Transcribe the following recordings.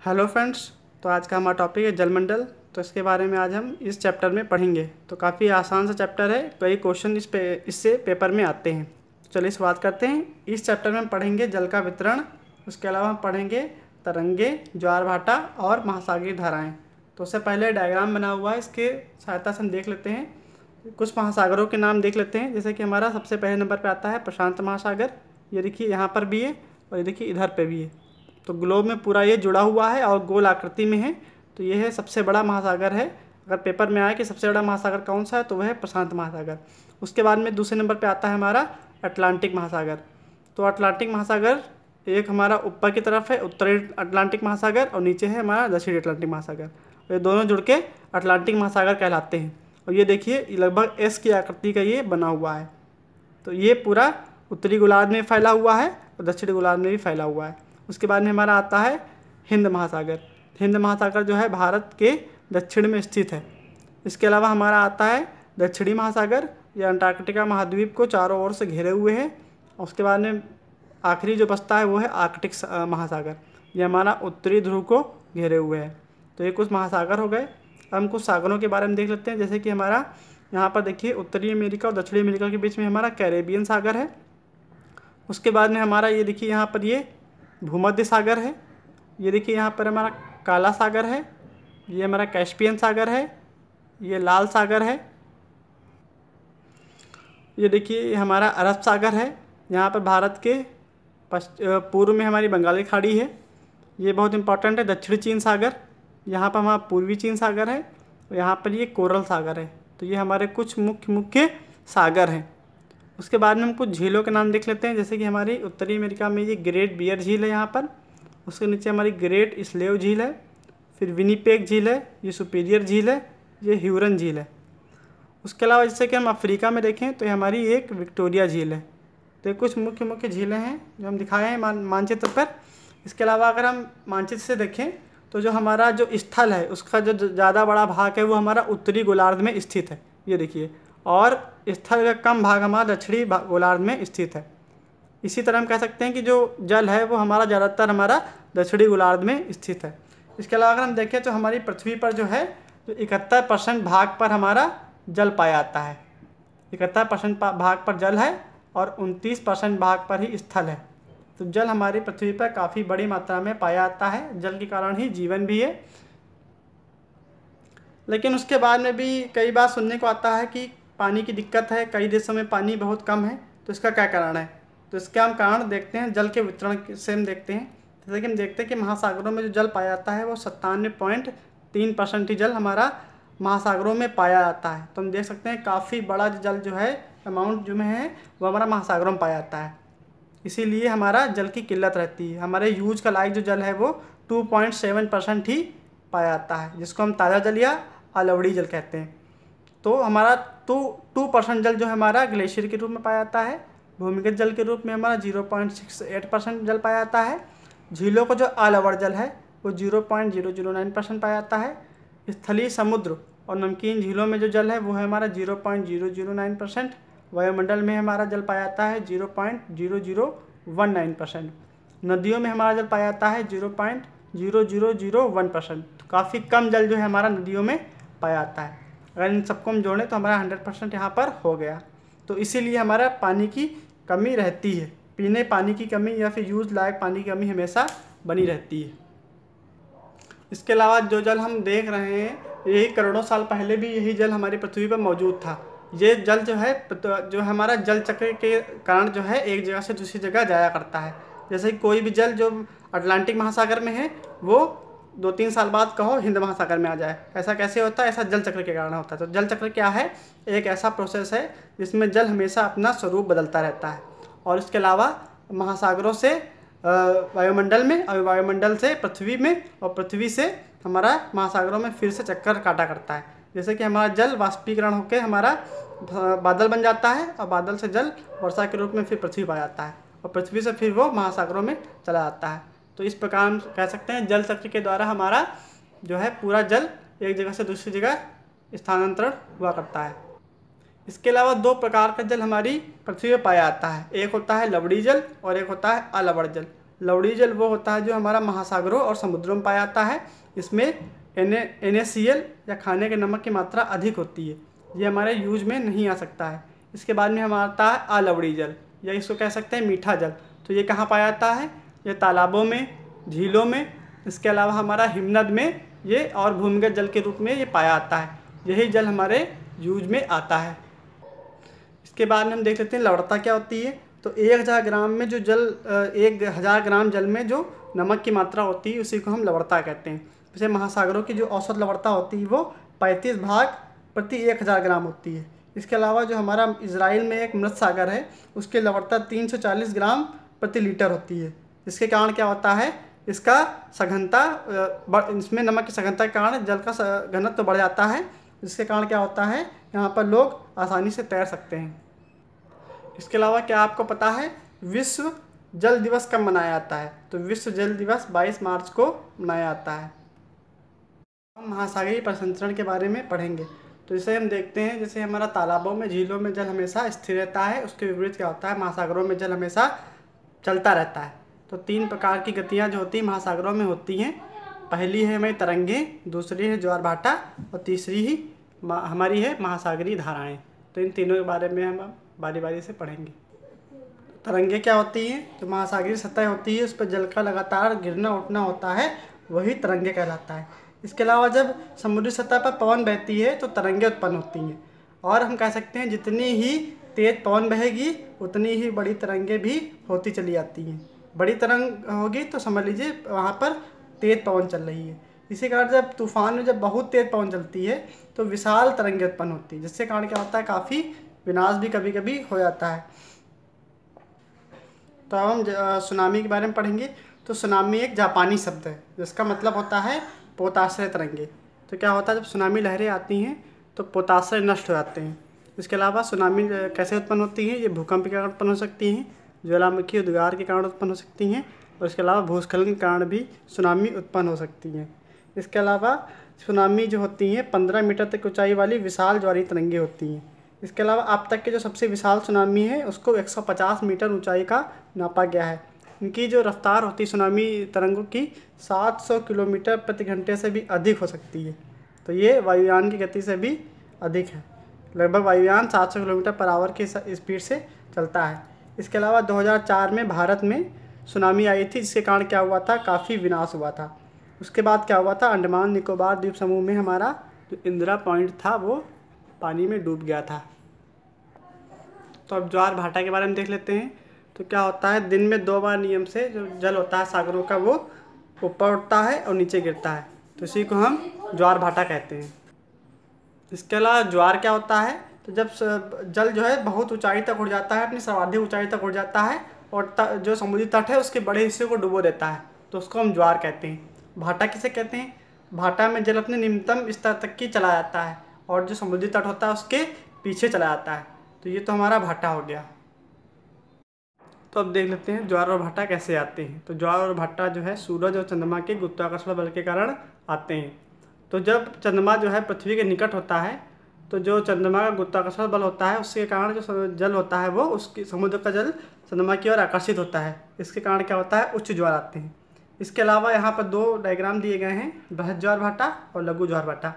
Hello friends. तो आज का हमारा टॉपिक है जलमंडल। तो इसके बारे में आज हम इस चैप्टर में पढ़ेंगे। तो काफ़ी आसान सा चैप्टर है, कई क्वेश्चन इससे पेपर में आते हैं। चलिए शुरुआत करते हैं। इस चैप्टर में हम पढ़ेंगे जल का वितरण, उसके अलावा हम पढ़ेंगे तरंगे, ज्वार भाटा और महासागरीय धाराएँ। तो उससे पहले डायग्राम बना हुआ है, इसके सहायता से हम देख लेते हैं। कुछ महासागरों के नाम देख लेते हैं। जैसे कि हमारा सबसे पहले नंबर पर आता है प्रशांत महासागर। ये देखिए यहाँ पर भी है और ये देखिए इधर पे भी है। तो ग्लोब में पूरा ये जुड़ा हुआ है और गोल आकृति में है। तो ये है सबसे बड़ा महासागर है। अगर पेपर में आए कि सबसे बड़ा महासागर कौन सा है तो वह है प्रशांत महासागर। उसके बाद में दूसरे नंबर पे आता है हमारा अटलांटिक महासागर। तो अटलांटिक महासागर एक हमारा ऊपर की तरफ है उत्तरी अटलांटिक महासागर और नीचे है हमारा दक्षिणी अटलांटिक महासागर। ये दोनों जुड़ के अटलांटिक महासागर कहलाते हैं। और ये देखिए लगभग एस की आकृति का ये बना हुआ है। तो ये पूरा उत्तरी गोलार्ध में फैला हुआ है और दक्षिणी गोलार्ध में भी फैला हुआ है। उसके बाद में हमारा आता है हिंद महासागर। हिंद महासागर जो है भारत के दक्षिण में स्थित है। इसके अलावा हमारा आता है दक्षिणी महासागर। यह अंटार्कटिका महाद्वीप को चारों ओर से घेरे हुए है। उसके बाद में आखिरी जो बचता है वो है आर्कटिक महासागर। ये हमारा उत्तरी ध्रुव को घेरे हुए है। तो ये कुछ महासागर हो गए। अब हम कुछ सागरों के बारे में देख लेते हैं। जैसे कि हमारा यहाँ पर देखिए उत्तरी अमेरिका और दक्षिणी अमेरिका के बीच में हमारा कैरेबियन सागर है। उसके बाद में हमारा ये देखिए यहाँ पर ये भूमध्य सागर है। ये देखिए यहाँ पर हमारा काला सागर है। ये हमारा कैस्पियन सागर है। ये लाल सागर है। ये देखिए हमारा अरब सागर है। यहाँ पर भारत के पूर्व में हमारी बंगाल की खाड़ी है। ये बहुत इंपॉर्टेंट है। दक्षिणी चीन सागर, यहाँ पर हमारा पूर्वी चीन सागर है। और यहाँ पर ये कोरल सागर है। तो ये हमारे कुछ मुख्य सागर हैं। उसके बाद में हम कुछ झीलों के नाम देख लेते हैं। जैसे कि हमारी उत्तरी अमेरिका में ये ग्रेट बियर झील है यहाँ पर। उसके नीचे हमारी ग्रेट स्लेव झील है। फिर विनीपेग झील है। ये सुपीरियर झील है। ये ह्यूरन झील है। उसके अलावा जैसे कि हम अफ्रीका में देखें तो ये हमारी एक विक्टोरिया झील है। तो ये कुछ मुख्य झीलें हैं जो हम दिखाए हैं मानचित्र पर। इसके अलावा अगर हम मानचित्र से देखें तो जो हमारा जो स्थल है उसका जो ज़्यादा बड़ा भाग है वो हमारा उत्तरी गोलार्ध में स्थित है। ये देखिए, और स्थल का कम भाग हमारा दक्षिणी गोलार्ध में स्थित है। इसी तरह हम कह सकते हैं कि जो जल है वो हमारा ज़्यादातर हमारा दक्षिणी गोलार्ध में स्थित है। इसके अलावा अगर हम देखें तो हमारी पृथ्वी पर जो है तो 71% भाग पर हमारा जल पाया जाता है। 71% भाग पर जल है और 29% भाग पर ही स्थल है। तो जल हमारी पृथ्वी पर काफ़ी बड़ी मात्रा में पाया जाता है। जल के कारण ही जीवन भी है। लेकिन उसके बाद में भी कई बार सुनने को आता है कि पानी की दिक्कत है, कई देशों में पानी बहुत कम है। तो इसका क्या कारण है? तो इसका हम कारण देखते हैं जल के वितरण से हम देखते हैं। जैसे कि हम देखते हैं कि महासागरों में जो जल पाया जाता है वो 97.3% ही जल हमारा महासागरों में पाया जाता है। तो हम देख सकते हैं काफ़ी बड़ा जल जो है अमाउंट जो में है वो हमारा महासागरों में पाया जाता है। इसीलिए हमारा जल की किल्लत रहती है। हमारे यूज का लायक जो जल है वो 2.7% ही पाया जाता है, जिसको हम ताज़ा जल या अलवड़ी जल कहते हैं। तो हमारा 2% जल जो है हमारा ग्लेशियर के रूप में पाया जाता है। भूमिगत जल के रूप में हमारा 0.68% जल पाया जाता है। झीलों को जो अलवड़ जल है वो 0.009% पाया जाता है। स्थलीय समुद्र और नमकीन झीलों में जो जल है वो है हमारा 0.009%। वायुमंडल में हमारा जल पाया जाता है 0.0019%। नदियों में हमारा जल पाया जाता है 0.0001%। तो काफ़ी कम जल जो है हमारा नदियों में पाया जाता है। अगर इन सबको हम जोड़ें तो हमारा 100% यहाँ पर हो गया। तो इसीलिए हमारा पानी की कमी रहती है। पीने पानी की कमी या फिर यूज लायक पानी की कमी हमेशा बनी रहती है। इसके अलावा जो जल हम देख रहे हैं यही करोड़ों साल पहले भी यही जल हमारी पृथ्वी पर मौजूद था। ये जल जो है जो हमारा जल चक्र के कारण जो है एक जगह से दूसरी जगह जाया करता है। जैसे कोई भी जल जो अटलांटिक महासागर में है वो 2-3 साल बाद कहो हिंद महासागर में आ जाए। ऐसा कैसे होता है? ऐसा जल चक्र के कारण होता है। तो जल चक्र क्या है? एक ऐसा प्रोसेस है जिसमें जल हमेशा अपना स्वरूप बदलता रहता है। और इसके अलावा महासागरों से वायुमंडल में और वायुमंडल से पृथ्वी में और पृथ्वी से हमारा महासागरों में फिर से चक्कर काटा करता है। जैसे कि हमारा जल वाष्पीकरण होकर हमारा बादल बन जाता है और बादल से जल वर्षा के रूप में फिर पृथ्वी पर आ जाता है और पृथ्वी से फिर वो महासागरों में चला जाता है। तो इस प्रकार हम कह सकते हैं जल चक्र के द्वारा हमारा जो है पूरा जल एक जगह से दूसरी जगह स्थानांतरण हुआ करता है। इसके अलावा 2 प्रकार का जल हमारी पृथ्वी पर पाया जाता है। एक होता है लवड़ी जल और एक होता है अलवड़ जल। लवणीय जल वो होता है जो हमारा महासागरों और समुद्रों में पाया जाता है। इसमें NaCl या खाने के नमक की मात्रा अधिक होती है, ये हमारे यूज में नहीं आ सकता है। इसके बाद में हमारा आता है अलवणीय जल, या इसको कह सकते हैं मीठा जल। तो ये कहाँ पाया जाता है? ये तालाबों में, झीलों में, इसके अलावा हमारा हिमनद में ये और भूमिगत जल के रूप में ये पाया जाता है। यही जल हमारे यूज में आता है। इसके बाद में हम देख लेते हैं लवणता क्या होती है। तो 1000 ग्राम में जो जल 1000 ग्राम जल में जो नमक की मात्रा होती है उसी को हम लवणता कहते हैं। जैसे महासागरों की जो औसत लवणता होती है वो 35 भाग प्रति 1000 ग्राम होती है। इसके अलावा जो हमारा इजराइल में एक मृत सागर है उसकी लवणता 340 ग्राम प्रति लीटर होती है। इसके कारण क्या होता है? इसका सघनता इसमें नमक की सघनता के कारण जल का घनत्व बढ़ जाता है। जिसके कारण क्या होता है, यहाँ पर लोग आसानी से तैर सकते हैं। इसके अलावा क्या आपको पता है विश्व जल दिवस कब मनाया जाता है? तो विश्व जल दिवस 22 मार्च को मनाया जाता है। हम महासागरीय प्रसंचरण के बारे में पढ़ेंगे। तो जैसे हम देखते हैं, जैसे हमारा तालाबों में, झीलों में जल हमेशा स्थिर रहता है, उसके विपरीत क्या होता है, महासागरों में जल हमेशा चलता रहता है। तो 3 प्रकार की गतियाँ जो होती हैं महासागरों में होती हैं। पहली है हमारी तरंगें, दूसरी है ज्वार भाटा और तीसरी ही हमारी है महासागरीय धाराएं। तो इन तीनों के बारे में हम बारी बारी से पढ़ेंगे। तरंगें क्या होती हैं? तो महासागरीय सतह होती है, उस पर जल का लगातार गिरना उठना होता है, वही तरंगें कहलाता है। इसके अलावा जब समुद्री सतह पर पवन बहती है तो तरंगें उत्पन्न होती हैं। और हम कह सकते हैं जितनी ही तेज़ पवन बहेगी उतनी ही बड़ी तरंगें भी होती चली जाती हैं। बड़ी तरंग होगी तो समझ लीजिए वहाँ पर तेज़ पवन चल रही है। इसी कारण जब तूफान में जब बहुत तेज़ पवन चलती है तो विशाल तरंगें उत्पन्न होती है, जिससे कारण क्या होता है काफ़ी विनाश भी कभी कभी हो जाता है। तो अब हम सुनामी के बारे में पढ़ेंगे। तो सुनामी एक जापानी शब्द है जिसका मतलब होता है पोताश्रय तरंगे। तो क्या होता है, जब सुनामी लहरें आती हैं तो पोताश्रय नष्ट हो जाते हैं। इसके अलावा सुनामी कैसे उत्पन्न होती है? ये भूकंप के कारण उत्पन्न हो सकती हैं, ज्वालामुखी उद्गार के कारण उत्पन्न हो सकती हैं, और इसके अलावा भूस्खलन के कारण भी सुनामी उत्पन्न हो सकती हैं। इसके अलावा सुनामी जो होती हैं 15 मीटर तक ऊंचाई वाली विशाल ज्वारीय तरंगें होती हैं। इसके अलावा अब तक के जो सबसे विशाल सुनामी है उसको 150 मीटर ऊंचाई का नापा गया है। इनकी जो रफ्तार होती है सुनामी तरंगों की 700 किलोमीटर प्रति घंटे से भी अधिक हो सकती है। तो ये वायुयान की गति से भी अधिक है। लगभग वायुयान 700 किलोमीटर पर आवर की स्पीड से चलता है। इसके अलावा 2004 में भारत में सुनामी आई थी, जिसके कारण क्या हुआ था, काफ़ी विनाश हुआ था। उसके बाद क्या हुआ था, अंडमान निकोबार द्वीप समूह में हमारा जो इंदिरा पॉइंट था वो पानी में डूब गया था। तो अब ज्वार भाटा के बारे में देख लेते हैं। तो क्या होता है, दिन में 2 बार नियम से जो जल होता है सागरों का वो ऊपर उठता है और नीचे गिरता है, तो इसी को हम ज्वार भाटा कहते हैं। इसके अलावा ज्वार क्या होता है, तो जब जल जो है बहुत ऊंचाई तक उड़ जाता है, अपनी सर्वाधिक ऊंचाई तक उड़ जाता है और जो समुद्री तट है उसके बड़े हिस्से को डुबो देता है, तो उसको हम ज्वार कहते हैं। भाटा किसे कहते हैं? भाटा में जल अपने निम्नतम स्तर तक की चला जाता है और जो समुद्री तट होता है उसके पीछे चला जाता है। तो ये तो हमारा भाटा हो गया। तो अब देख लेते हैं ज्वार और भाटा कैसे आते हैं। तो ज्वार और भाटा जो है सूरज और चंद्रमा के गुरुत्वाकर्षण बल के कारण आते हैं। तो जब चंद्रमा जो है पृथ्वी के निकट होता है तो जो चंद्रमा का गुरुत्वाकर्षण बल होता है उसके कारण जो जल होता है वो उसकी समुद्र का जल चंद्रमा की ओर आकर्षित होता है। इसके कारण क्या होता है, उच्च ज्वार आते हैं। इसके अलावा यहाँ पर 2 डायग्राम दिए गए हैं, बृहद ज्वार भाटा और लघु ज्वार भाटा।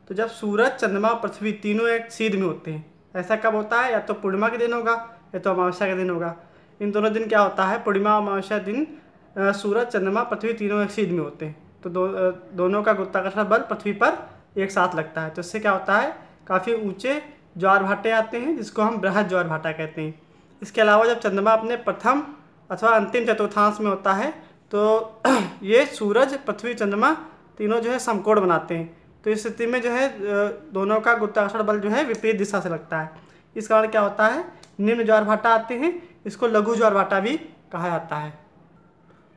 तो जब सूरज, चंद्रमा और पृथ्वी तीनों एक सीध में होते हैं, ऐसा कब होता है, या तो पूर्णिमा के दिन होगा या तो अमावस्या के दिन होगा। इन दोनों दिन क्या होता है, पूर्णिमा और अमावस्या दिन सूरज, चंद्रमा, पृथ्वी तीनों एक सीध में होते हैं, तो दोनों का गुरुत्वाकर्षण बल पृथ्वी पर एक साथ लगता है। तो इससे क्या होता है, काफ़ी ऊंचे ज्वार भाटे आते हैं, जिसको हम बृहद ज्वार भाटा कहते हैं। इसके अलावा जब चंद्रमा अपने प्रथम अथवा अंतिम चतुर्थांश में होता है तो ये सूरज, पृथ्वी, चंद्रमा तीनों जो है समकोण बनाते हैं। तो इस स्थिति में जो है दोनों का गुरुत्वाकर्षण बल जो है विपरीत दिशा से लगता है। इस कारण क्या होता है, निम्न ज्वार भाटा आते हैं, इसको लघु ज्वार भाटा भी कहा जाता है।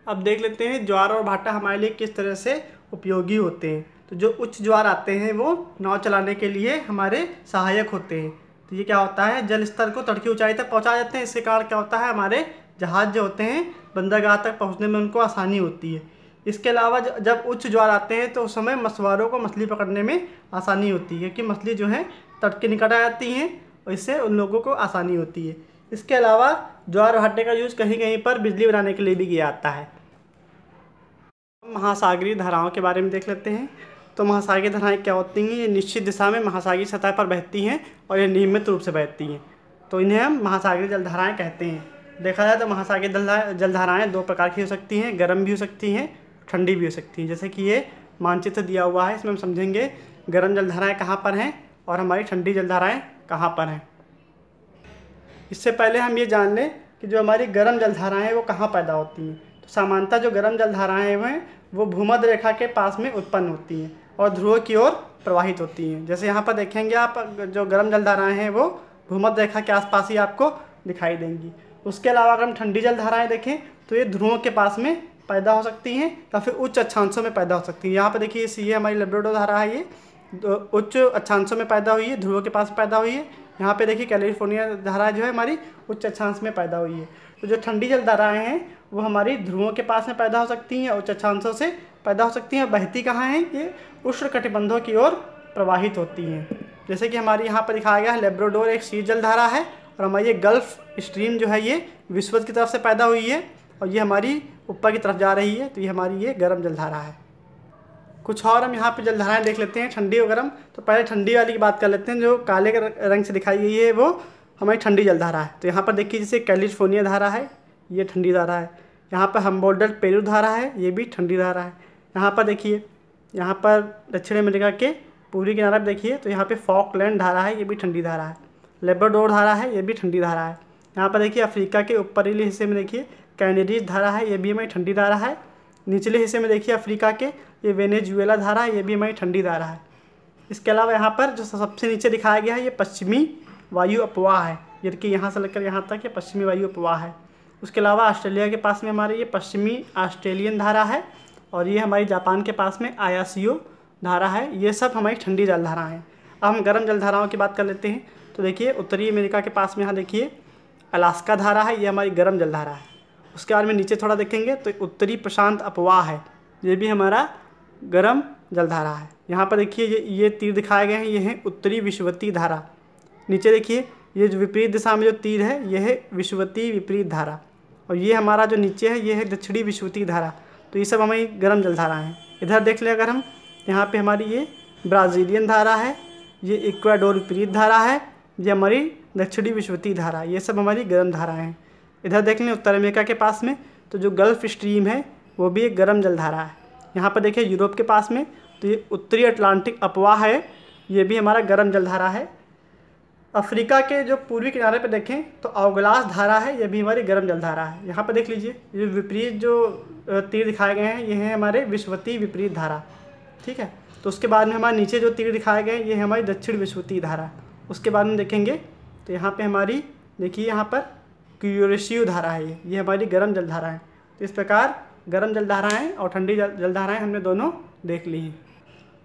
अब देख लेते हैं ज्वार और भाटा हमारे लिए किस तरह से उपयोगी होते हैं। तो जो उच्च ज्वार आते हैं वो नाव चलाने के लिए हमारे सहायक होते हैं। तो ये क्या होता है, जल स्तर को तट की ऊंचाई तक पहुंचा देते हैं। इसके कारण क्या होता है, हमारे जहाज जो होते हैं बंदरगाह तक पहुंचने में उनको आसानी होती है। इसके अलावा जब उच्च ज्वार आते हैं तो उस समय मछुआरों को मछली पकड़ने में आसानी होती है, कि मछली जो है तट के निकट आ जाती हैं और इससे उन लोगों को आसानी होती है। इसके अलावा ज्वार भाटे का यूज़ कहीं कहीं पर बिजली बनाने के लिए भी किया जाता है। महासागरीय धाराओं के बारे में देख लेते हैं। तो महासागरीय धाराएं क्या होती हैं? ये निश्चित दिशा में महासागरीय सतह पर बहती हैं और ये नियमित रूप से बहती हैं, तो इन्हें हम महासागरीय जलधाराएं कहते हैं। देखा जाए तो महासागरीय जलधाराएं दो प्रकार की हो सकती हैं, गर्म भी हो सकती हैं, ठंडी भी हो सकती हैं। जैसे कि ये मानचित्र दिया हुआ है, इसमें हम समझेंगे गर्म जलधाराएं कहाँ पर हैं और हमारी ठंडी जलधाराएं कहाँ पर हैं। इससे पहले हम ये जान लें कि जो हमारी गर्म जलधाराएं हैं वो कहाँ पैदा होती हैं। तो सामान्यतः जो गर्म जलधाराएं हैं वो भूमध्य रेखा के पास में उत्पन्न होती हैं और ध्रुव की ओर प्रवाहित होती हैं। जैसे यहाँ पर देखेंगे आप, जो गर्म जलधाराएं हैं वो भूमध्य रेखा के आसपास ही आपको दिखाई देंगी। उसके अलावा अगर हम ठंडी जलधाराएं देखें तो ये ध्रुवों के पास में पैदा हो सकती हैं या फिर उच्च अक्षांशों में पैदा हो सकती हैं। यहाँ पर देखिए ये हमारी लेब्राडोर धारा है, ये उच्च अक्षांशों में पैदा हुई है, ध्रुवों के पास पैदा हुई है। यहाँ पे देखिए कैलिफोर्निया धारा जो है हमारी उच्च अक्षांश में पैदा हुई है। तो जो ठंडी जलधाराएं हैं वो हमारी ध्रुवों के पास में पैदा हो सकती हैं, उच्च अक्षांशों से पैदा हो सकती हैं। बहती कहाँ हैं? ये उष्णकटिबंधों की ओर प्रवाहित होती हैं। जैसे कि हमारी यहाँ पर दिखाया गया है, लेब्राडोर एक शीत जलधारा है और हमारी ये गल्फ स्ट्रीम जो है ये विषुवत की तरफ से पैदा हुई है और ये हमारी ऊपर की तरफ जा रही है, तो ये हमारी ये गर्म जलधारा है। कुछ और हम यहाँ पे जलधाराएं देख लेते हैं, ठंडी और गर्म। तो पहले ठंडी वाली की बात कर लेते हैं। जो काले रंग से दिखाई गई है वो हमारी ठंडी जलधारा है। तो यहाँ पर देखिए जैसे कैलिफोर्निया धारा है, ये ठंडी धारा है। यहाँ पर हम्बोल्डट पेरू धारा है, ये भी ठंडी धारा है। यहाँ पर देखिए, यहाँ पर दक्षिण अमेरिका के पूर्वी किनारे पर देखिए तो यहाँ पर फॉकलैंड धारा है, ये भी ठंडी धारा है। लेब्राडोर धारा है, ये भी ठंडी धारा है। यहाँ पर देखिए अफ्रीका के ऊपरी हिस्से में देखिए कैनेडीज धारा है, ये भी हमारी ठंडी धारा है। निचले हिस्से में देखिए अफ्रीका के ये वेनेजुएला धारा है, ये भी हमारी ठंडी धारा है। इसके अलावा यहाँ पर जो सबसे नीचे दिखाया गया है ये पश्चिमी वायु अपवाह है, ये कि यहाँ से लेकर यहाँ तक ये पश्चिमी वायु अपवाह है। उसके अलावा ऑस्ट्रेलिया के पास में हमारे ये पश्चिमी ऑस्ट्रेलियन धारा है और ये हमारी जापान के पास में आयासियो धारा है। ये सब हमारी ठंडी जलधारा हैं। अब हम गर्म जलधाराओं की बात कर लेते हैं। तो देखिए उत्तरी अमेरिका के पास में यहाँ देखिए अलास्का धारा है, ये हमारी गर्म जलधारा है। उसके बाद में नीचे थोड़ा देखेंगे तो उत्तरी प्रशांत अपवाह है, ये भी हमारा गर्म जलधारा है। यहाँ पर देखिए ये तीर दिखाए गए हैं, ये है उत्तरी विषुवतीय धारा। नीचे देखिए ये जो विपरीत दिशा में जो तीर है ये है विषुवतीय विपरीत धारा और ये हमारा जो नीचे है ये है दक्षिणी विषुवतीय धारा। तो ये सब हमारी गर्म जलधारा हैं। इधर देख लें अगर हम, यहाँ पे हमारी ये ब्राज़ीलियन धारा है, ये इक्वाडोर विपरीत धारा है, ये हमारी दक्षिणी विषुवतीय धारा, ये सब हमारी गर्म धाराएँ हैं। इधर देख लें उत्तर अमेरिका के पास में तो जो गल्फ स्ट्रीम है वो भी एक गर्म जलधारा है। यहाँ पर देखिए यूरोप के पास में तो ये उत्तरी अटलांटिक अपवाह है, ये भी हमारा गर्म जलधारा है। अफ्रीका के जो पूर्वी किनारे पर देखें तो अवगलास धारा है, ये भी हमारी गर्म जलधारा है। यहाँ पर देख लीजिए ये विपरीत जो तीर दिखाए गए हैं ये हैं हमारे विषुवतीय विपरीत धारा, ठीक है। तो उसके बाद में हमारे नीचे जो तीर दिखाए गए हैं ये है हमारी दक्षिण विषुवतीय धारा। उसके बाद में देखेंगे तो यहाँ पर हमारी देखिए यहाँ पर क्यूरेशियो धारा है, ये हमारी गर्म जलधारा है। तो इस प्रकार गर्म जलधाराएं और ठंडी जलधाराएं हमने दोनों देख ली हैं।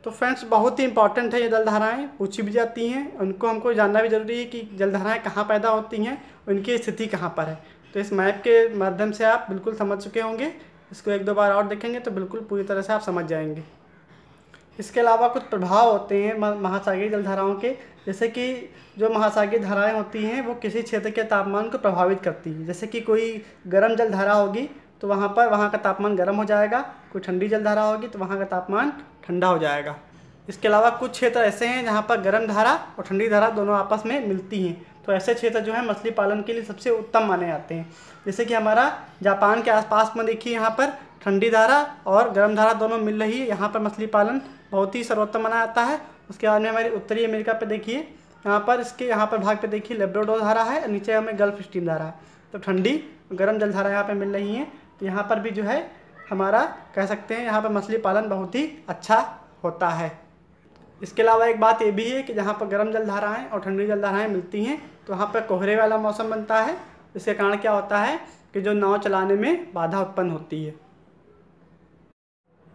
तो फ्रेंड्स बहुत ही इंपॉर्टेंट है ये जलधाराएं, पूछी भी जाती हैं, उनको हमको जानना भी ज़रूरी है कि जलधाराएं कहाँ पैदा होती हैं, उनकी स्थिति कहाँ पर है। तो इस मैप के माध्यम से आप बिल्कुल समझ चुके होंगे। इसको एक दो बार और देखेंगे तो बिल्कुल पूरी तरह से आप समझ जाएंगे। इसके अलावा कुछ प्रभाव होते हैं महासागरीय जलधाराओं के, जैसे कि जो महासागरीय धाराएं होती हैं वो किसी क्षेत्र के तापमान को प्रभावित करती हैं। जैसे कि कोई गर्म जलधारा होगी तो वहाँ का तापमान गर्म हो जाएगा, कोई ठंडी जलधारा होगी तो वहाँ का तापमान ठंडा हो जाएगा। इसके अलावा कुछ क्षेत्र ऐसे हैं जहाँ पर गर्म धारा और ठंडी धारा दोनों आपस में मिलती हैं, तो ऐसे क्षेत्र जो है मछली पालन के लिए सबसे उत्तम माने जाते हैं। जैसे कि हमारा जापान के आसपास में देखिए यहाँ पर ठंडी धारा और गर्म धारा दोनों मिल रही है, यहाँ पर मछली पालन बहुत ही सर्वोत्तम माना जाता है। उसके बाद में हमारी उत्तरी अमेरिका पे देखिए यहाँ पर इसके यहाँ पर भाग पे देखिए लेब्राडोर धारा है और नीचे हमें गल्फ स्ट्रीम धारा है। तो ठंडी गर्म जलधारा यहाँ पे मिल रही हैं, तो यहाँ पर भी जो है हमारा कह सकते हैं यहाँ पर मछली पालन बहुत ही अच्छा होता है। इसके अलावा एक बात ये भी है कि जहाँ पर गर्म जलधाराएँ और ठंडी जलधाराएँ मिलती हैं तो वहाँ पर कोहरे वाला मौसम बनता है। इसके कारण क्या होता है कि जो नाव चलाने में बाधा उत्पन्न होती है।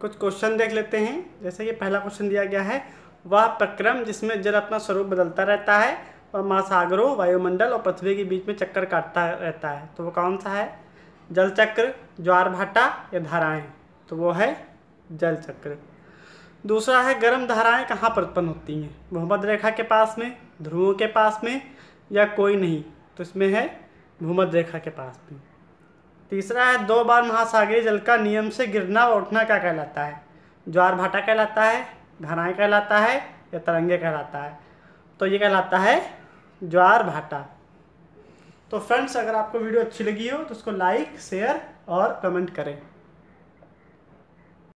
कुछ क्वेश्चन देख लेते हैं। जैसे कि पहला क्वेश्चन दिया गया है, वह प्रक्रम जिसमें जल अपना स्वरूप बदलता रहता है और महासागरों, वायुमंडल और पृथ्वी के बीच में चक्कर काटता रहता है, तो वो कौन सा है? जल चक्र, ज्वार भाटा या धाराएं? तो वो है जल चक्र। दूसरा है, गर्म धाराएं कहाँ पर उत्पन्न होती हैं? भूमध्य रेखा के पास में, ध्रुवों के पास में या कोई नहीं? तो इसमें है भूमध्य रेखा के पास में। तीसरा है 2 बार महासागरीय जल का नियम से गिरना व उठना क्या कहलाता है? ज्वार भाटा कहलाता है, धाराएं कहलाता है या तरंगे कहलाता है? तो ये कहलाता है ज्वार भाटा। तो फ्रेंड्स, अगर आपको वीडियो अच्छी लगी हो तो उसको लाइक, शेयर और कमेंट करें।